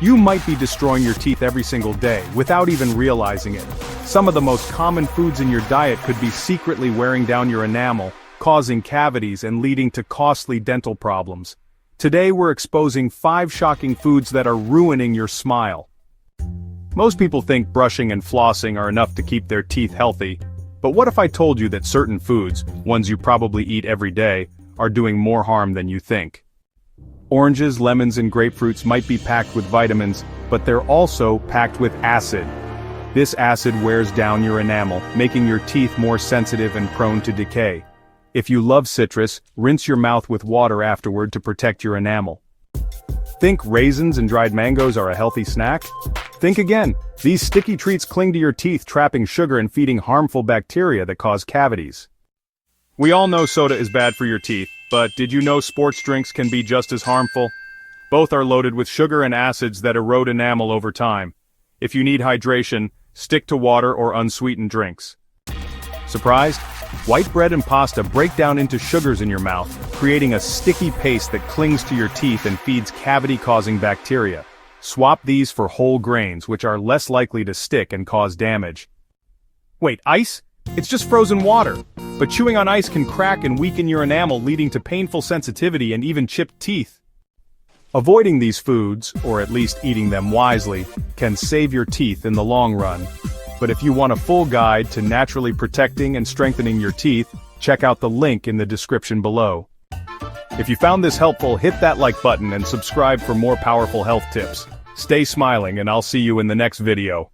You might be destroying your teeth every single day without even realizing it. Some of the most common foods in your diet could be secretly wearing down your enamel, causing cavities and leading to costly dental problems. Today we're exposing 5 shocking foods that are ruining your smile. Most people think brushing and flossing are enough to keep their teeth healthy, but what if I told you that certain foods, ones you probably eat every day, are doing more harm than you think? Oranges, lemons, and grapefruits might be packed with vitamins, but they're also packed with acid. This acid wears down your enamel, making your teeth more sensitive and prone to decay. If you love citrus, rinse your mouth with water afterward to protect your enamel. Think raisins and dried mangoes are a healthy snack? Think again. These sticky treats cling to your teeth, trapping sugar and feeding harmful bacteria that cause cavities. We all know soda is bad for your teeth, but did you know sports drinks can be just as harmful? Both are loaded with sugar and acids that erode enamel over time. If you need hydration, stick to water or unsweetened drinks. Surprised? White bread and pasta break down into sugars in your mouth, creating a sticky paste that clings to your teeth and feeds cavity-causing bacteria. Swap these for whole grains, which are less likely to stick and cause damage. Wait, ice? It's just frozen water. But chewing on ice can crack and weaken your enamel, leading to painful sensitivity and even chipped teeth. Avoiding these foods, or at least eating them wisely, can save your teeth in the long run. But if you want a full guide to naturally protecting and strengthening your teeth, check out the link in the description below. If you found this helpful, hit that like button and subscribe for more powerful health tips. Stay smiling, and I'll see you in the next video.